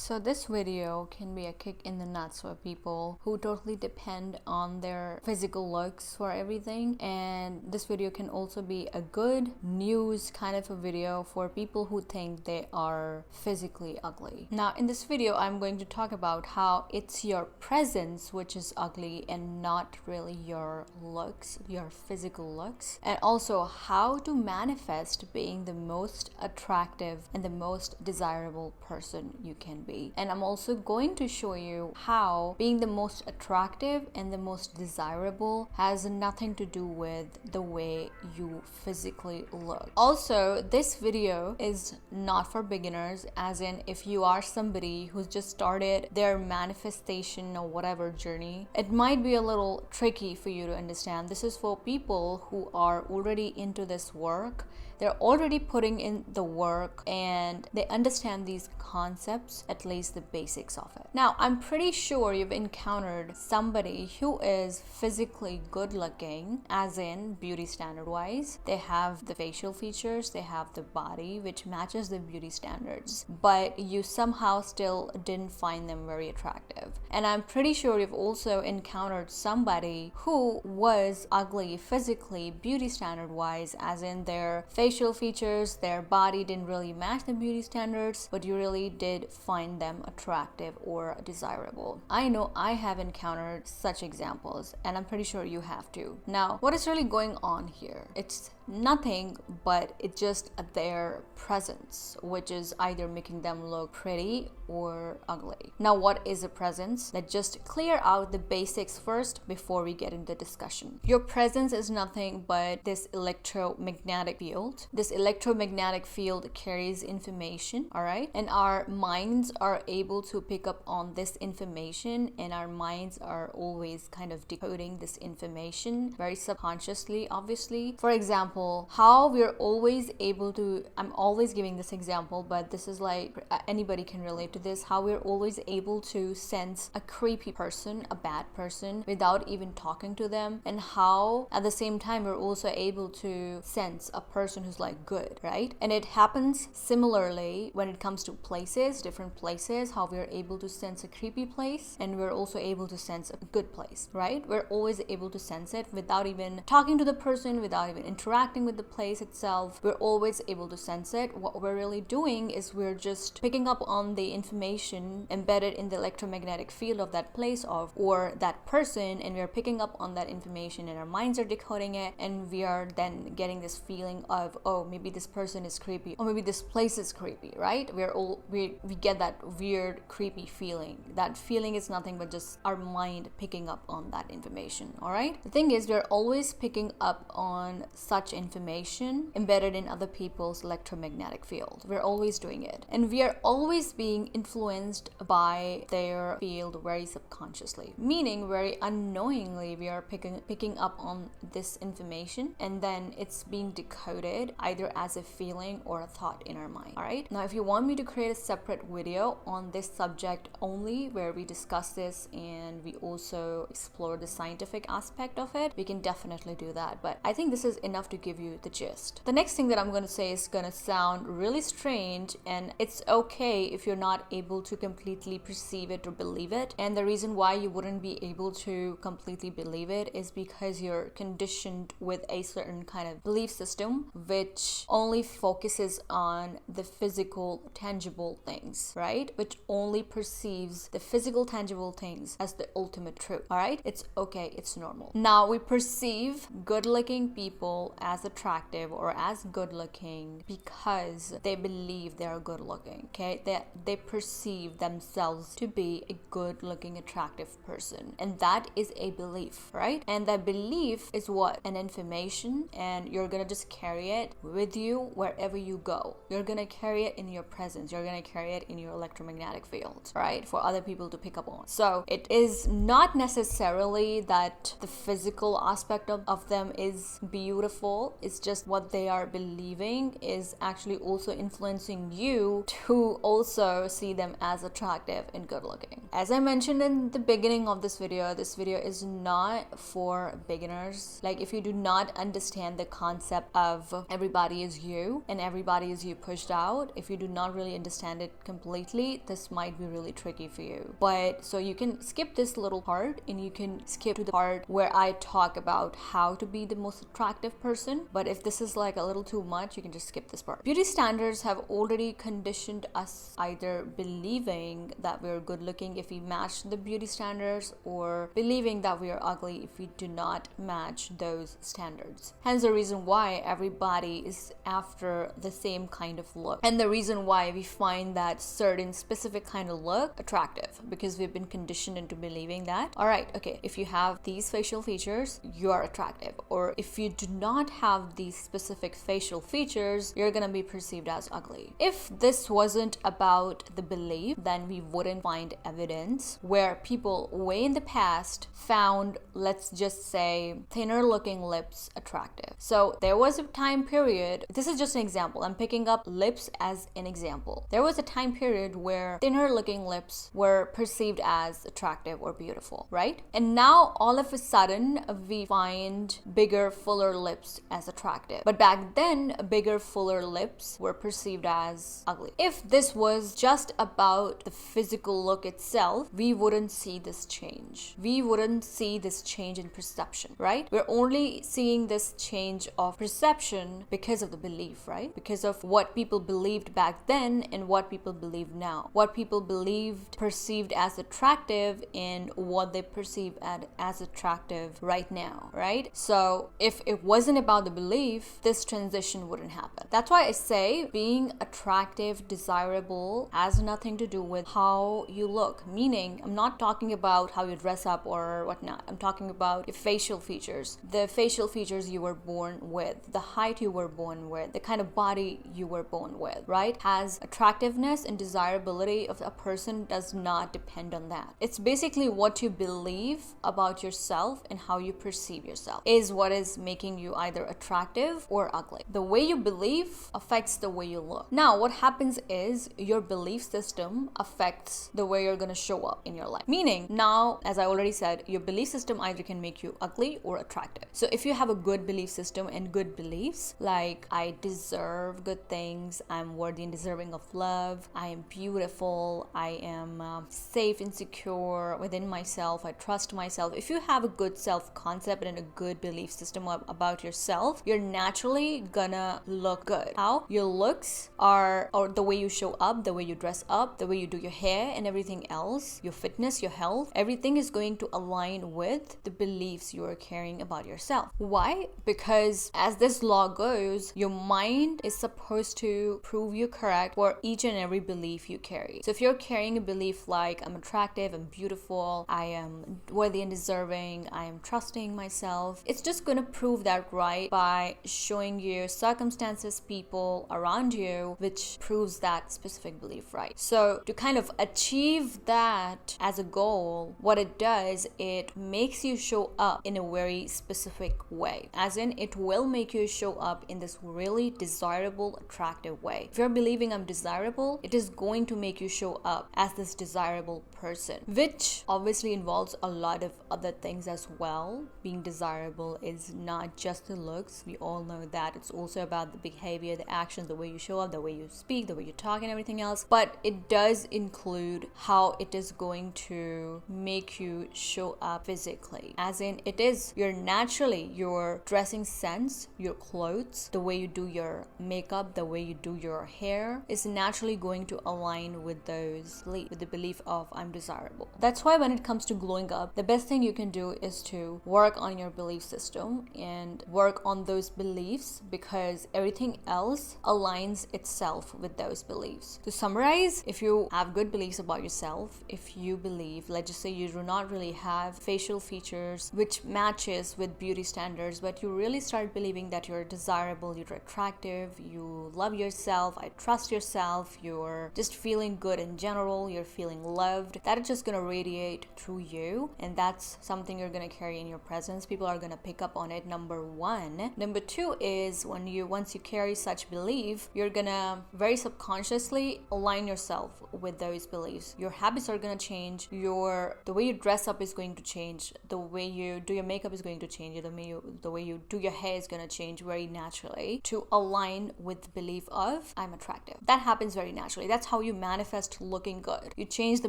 So this video can be a kick in the nuts for people who totally depend on their physical looks for everything, and this video can also be a good news kind of a video for people who think they are physically ugly. Now in this video I'm going to talk about how it's your presence which is ugly and not really your looks, your physical looks, and also how to manifest being the most attractive and the most desirable person you can be. And I'm also going to show you how being the most attractive and the most desirable has nothing to do with the way you physically look. Also, this video is not for beginners, as in if you are somebody who's just started their manifestation or whatever journey, it might be a little tricky for you to understand. This is for people who are already into this work. They're already putting in the work and they understand these concepts, at least the basics of it. Now, I'm pretty sure you've encountered somebody who is physically good looking, as in beauty standard wise. They have the facial features, they have the body which matches the beauty standards, but you somehow still didn't find them very attractive. And I'm pretty sure you've also encountered somebody who was ugly physically, beauty standard wise, as in their facial features, their body didn't really match the beauty standards, but you really did find them attractive or desirable. I know I have encountered such examples, and I'm pretty sure you have too. Now, what is really going on here? It's nothing but it's just their presence, which is either making them look pretty or ugly. Now, what is a presence? Let's just clear out the basics first before we get into discussion. Your presence is nothing but this electromagnetic field. This electromagnetic field carries information, all right? And our minds are able to pick up on this information, and our minds are always kind of decoding this information very subconsciously, obviously. For example, how we're always able to, I'm always giving this example, but this is like anybody can relate to this, how we're always able to sense a creepy person, a bad person, without even talking to them, and how at the same time we're also able to sense a person who's like good, right? And it happens similarly when it comes to places, different places, how we're able to sense a creepy place and we're also able to sense a good place, right? We're always able to sense it without even talking to the person, without even interacting with the place itself. We're always able to sense it. What we're really doing is we're just picking up on the information embedded in the electromagnetic field of that place or that person, and we're picking up on that information and our minds are decoding it, and we are then getting this feeling of, oh, maybe this person is creepy, or maybe this place is creepy, right? We get that weird creepy feeling. That feeling is nothing but just our mind picking up on that information, all right? The thing is, we're always picking up on such information embedded in other people's electromagnetic field. We're always doing it, and we are always being influenced by their field very subconsciously, meaning very unknowingly we are picking up on this information, and then it's being decoded either as a feeling or a thought in our mind. All right, now if you want me to create a separate video on this subject only, where we discuss this and we also explore the scientific aspect of it, we can definitely do that, but I think this is enough to give you the gist. The next thing that I'm going to say is going to sound really strange, and it's okay if you're not able to completely perceive it or believe it. And the reason why you wouldn't be able to completely believe it is because you're conditioned with a certain kind of belief system which only focuses on the physical, tangible things, right? Which only perceives the physical, tangible things as the ultimate truth, all right? It's okay, it's normal. Now, we perceive good-looking people as attractive or as good looking because they believe they're good looking, okay? They perceive themselves to be a good looking, attractive person, and that is a belief, right? And that belief is what? An information, and you're gonna just carry it with you wherever you go. You're gonna carry it in your presence, you're gonna carry it in your electromagnetic field, right? For other people to pick up on. So it is not necessarily that the physical aspect of them is beautiful all. It's just what they are believing is actually also influencing you to also see them as attractive and good looking. As I mentioned in the beginning of this video is not for beginners. Like, if you do not understand the concept of everybody is you and everybody is you pushed out, if you do not really understand it completely, this might be really tricky for you. But so you can skip this little part and you can skip to the part where I talk about how to be the most attractive person. But if this is like a little too much, you can just skip this part. Beauty standards have already conditioned us either believing that we're good looking if we match the beauty standards, or believing that we are ugly if we do not match those standards. Hence the reason why everybody is after the same kind of look, and the reason why we find that certain specific kind of look attractive, because we've been conditioned into believing that, all right, okay, if you have these facial features, you are attractive, or if you do not have these specific facial features, you're gonna be perceived as ugly. If this wasn't about the belief, then we wouldn't find evidence where people way in the past found, let's just say, thinner looking lips attractive. So there was a time period, this is just an example, I'm picking up lips as an example. There was a time period where thinner looking lips were perceived as attractive or beautiful, right? And now all of a sudden we find bigger, fuller lips as attractive. But back then, bigger, fuller lips were perceived as ugly. If this was just about the physical look itself, we wouldn't see this change. We wouldn't see this change in perception, right? We're only seeing this change of perception because of the belief, right? Because of what people believed back then and what people believe now. What people believed perceived as attractive and what they perceive as attractive right now, right? So if it wasn't about the belief, this transition wouldn't happen. That's why I say being attractive, desirable has nothing to do with how you look. Meaning, I'm not talking about how you dress up or whatnot. I'm talking about your facial features, the facial features you were born with, the height you were born with, the kind of body you were born with, right? Has attractiveness and desirability of a person does not depend on that. It's basically what you believe about yourself and how you perceive yourself is what is making you either attractive or ugly. The way you believe affects the way you look. Now, what happens is your belief system affects the way you're going to show up in your life. Meaning, now, as I already said, your belief system either can make you ugly or attractive. So if you have a good belief system and good beliefs, like I deserve good things, I'm worthy and deserving of love, I am beautiful, I am safe and secure within myself, I trust myself. If you have a good self-concept and a good belief system about yourself, you're naturally gonna look good. How? Your looks are, or the way you show up, the way you dress up, the way you do your hair and everything else, your fitness, your health, everything is going to align with the beliefs you are carrying about yourself. Why? Because as this law goes, your mind is supposed to prove you correct for each and every belief you carry. So if you're carrying a belief like I'm attractive, I'm beautiful, I am worthy and deserving, I am trusting myself, it's just going to prove that right by showing you circumstances, people around you, which proves that specific belief right. So to kind of achieve that as a goal, what it does, it makes you show up in a very specific way. As in, it will make you show up in this really desirable, attractive way. If you're believing I'm desirable, it is going to make you show up as this desirable person, which obviously involves a lot of other things as well. Being desirable is not just the looks. We all know that. It's also about the behavior, the actions, the way you show up, the way you speak, the way you talk and everything else. But it does include how it is going to make you show up physically. As in, it is your dressing sense, your clothes, the way you do your makeup, the way you do your hair is naturally going to align with with the belief of I'm desirable. That's why when it comes to glowing up, the best thing you can do is to work on your belief system and work on those beliefs, because everything else aligns itself with those beliefs. To summarize, if you have good beliefs about yourself, if you believe, let's just say you do not really have facial features which matches with beauty standards, but you really start believing that you're desirable, you're attractive, you love yourself, I trust yourself, you're just feeling good in general, you're feeling loved, that is just going to radiate through you, and that's something you're going to carry in your presence. People are going to pick up on it. Number one, one. Number two is once you carry such belief, you're gonna very subconsciously align yourself with those beliefs. Your habits are gonna change. The way you dress up is going to change. The way you do your makeup is going to change. The way you do your hair is gonna change very naturally to align with the belief of I'm attractive. That happens very naturally. That's how you manifest looking good. You change the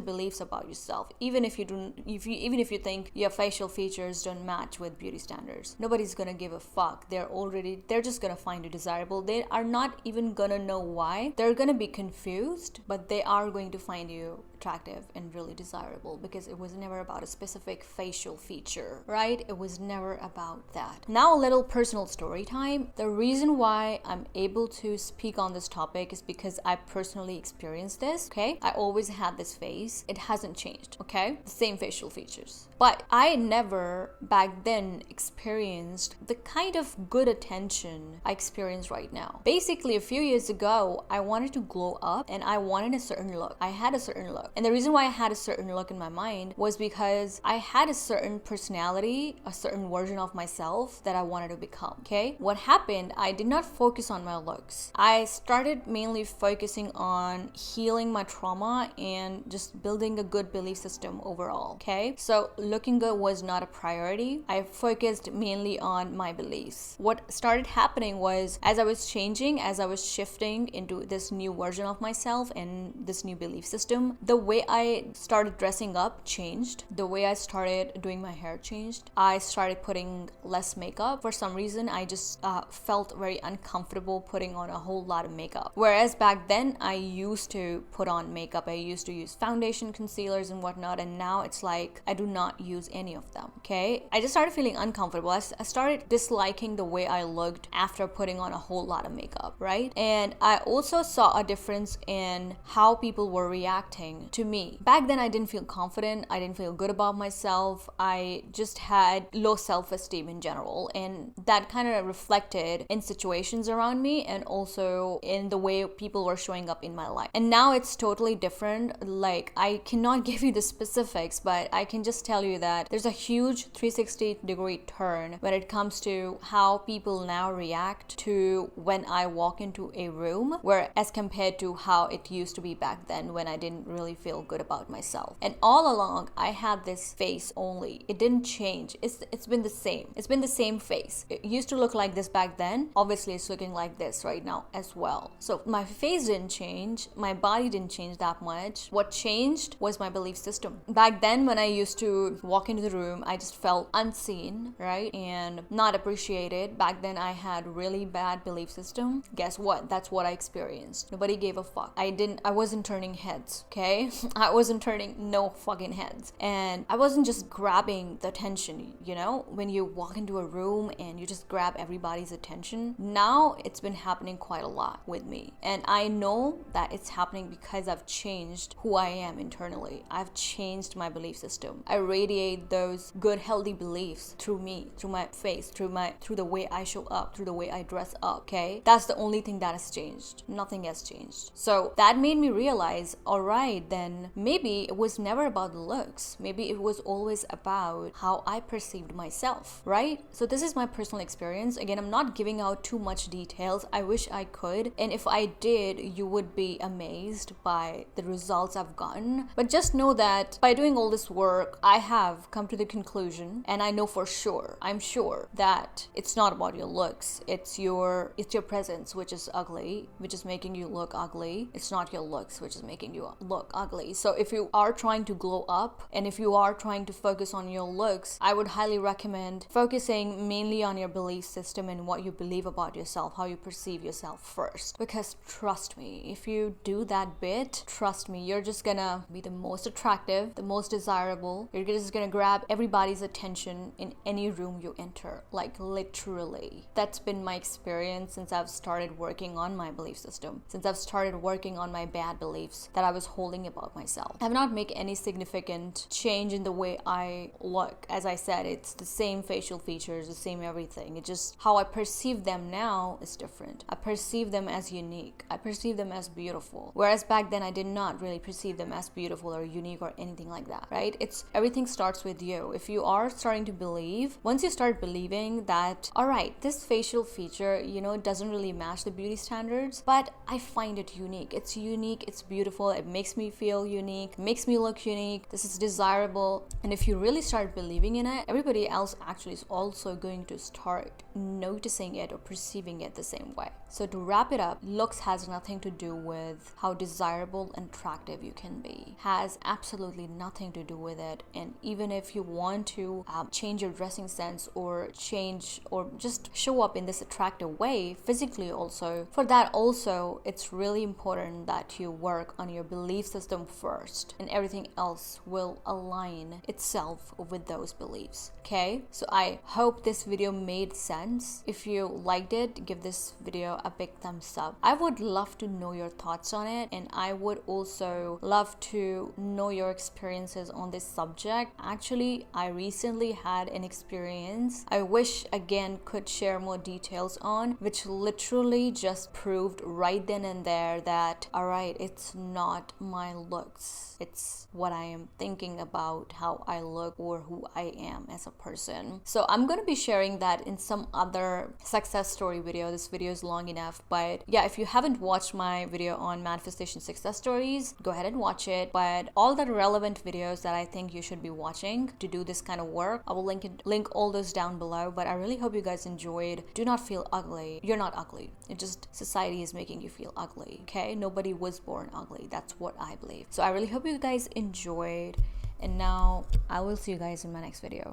beliefs about yourself. Even if you think your facial features don't match with beauty standards, nobody's gonna give a fuck. They're just gonna find you desirable. They are not even gonna know why. They're gonna be confused, but they are going to find you attractive and really desirable because it was never about a specific facial feature, right? It was never about that. Now a little personal story time. The reason why I'm able to speak on this topic is because I personally experienced this, okay? I always had this face. It hasn't changed, okay? The same facial features. But I never back then experienced the kind of good attention I experience right now. Basically, a few years ago, I wanted to glow up and I wanted a certain look. I had a certain look. And the reason why I had a certain look in my mind was because I had a certain personality, a certain version of myself that I wanted to become, okay? What happened, I did not focus on my looks. I started mainly focusing on healing my trauma and just building a good belief system overall, okay? So looking good was not a priority. I focused mainly on my beliefs. What started happening was as I was changing, as I was shifting into this new version of myself and this new belief system, the way I started dressing up changed. The way I started doing my hair changed. I started putting less makeup. For some reason, I just felt very uncomfortable putting on a whole lot of makeup. Whereas back then, I used to put on makeup. I used to use foundation, concealers, and whatnot. And now it's like I do not use any of them, okay? I just started feeling uncomfortable. I started disliking the way I looked after putting on a whole lot of makeup, right? And I also saw a difference in how people were reacting to me. Back then, I didn't feel confident. I didn't feel good about myself. I just had low self-esteem in general. And that kind of reflected in situations around me and also in the way people were showing up in my life. And now it's totally different. Like, I cannot give you the specifics, but I can just tell you that there's a huge 360-degree turn when it comes to how people now react to when I walk into a room, where as compared to how it used to be back then when I didn't really feel good about myself. And all along, I had this face only. It didn't change. It's been the same. It's been the same face. It used to look like this back then. Obviously, it's looking like this right now as well. So my face didn't change. My body didn't change that much. What changed was my belief system. Back then, when I used to walk into the room, I just felt unseen, right? And not appreciated. Back then, I had really bad belief system. Guess what? That's what I experienced. Nobody gave a fuck. I wasn't turning heads, okay? I wasn't turning no fucking heads. And I wasn't just grabbing the attention, you know? When you walk into a room and you just grab everybody's attention. Now, it's been happening quite a lot with me. And I know that it's happening because I've changed who I am internally. I've changed my belief system. I radiate those good, healthy beliefs through me, through my face, through the way I show up, through the way I dress up, okay? That's the only thing that has changed. Nothing has changed. So that made me realize, all right, then maybe it was never about the looks. Maybe it was always about how I perceived myself, right? So this is my personal experience. Again, I'm not giving out too much details. I wish I could. And if I did, you would be amazed by the results I've gotten. But just know that by doing all this work, I have come to the conclusion, and I know for sure, I'm sure that it's not about your looks. It's your presence, which is ugly, which is making you look ugly. It's not your looks, which is making you look ugly. So if you are trying to glow up and if you are trying to focus on your looks, I would highly recommend focusing mainly on your belief system and what you believe about yourself, how you perceive yourself first. Because trust me, if you do that bit, trust me, you're just gonna be the most attractive, the most desirable. You're just gonna grab everybody's attention in any room you enter, like literally. That's been my experience since I've started working on my belief system, since I've started working on my bad beliefs that I was holding about myself. I've not made any significant change in the way I look. As I said, it's the same facial features, the same everything. It's just how I perceive them now is different. I perceive them as unique. I perceive them as beautiful. Whereas back then I did not really perceive them as beautiful or unique or anything like that, right? Everything starts with you. If you are starting to believe, once you start believing that that, all right, this facial feature, you know, doesn't really match the beauty standards, but I find it unique. It's unique, it's beautiful, it makes me feel unique, makes me look unique, this is desirable. And if you really start believing in it, everybody else actually is also going to start noticing it or perceiving it the same way. So to wrap it up, looks has nothing to do with how desirable and attractive you can be. Has absolutely nothing to do with it. And even if you want to change your dressing sense or change or just show up in this attractive way physically also, for that also it's really important that you work on your belief system first, and everything else will align itself with those beliefs. Okay, so I hope this video made sense. If you liked it, give this video a big thumbs up. I would love to know your thoughts on it, and I would also love to know your experiences on this subject. Actually, I recently had an experience I wish again could share more details on, which literally just proved right then and there that, all right, it's not my looks, it's what I am thinking about how I look or who I am as a person. So I'm going to be sharing that in some other success story video. This video is long enough, but yeah, if you haven't watched my video on manifestation success stories, go ahead and watch it. But all the relevant videos that I think you should be watching to do this kind of work, I will link all those down below. But I really hope you guys enjoyed. Do not feel ugly. You're not ugly. It just, society is making you feel ugly. Okay, nobody was born ugly. That's what I believe. So I really hope you guys enjoyed, and now I will see you guys in my next video.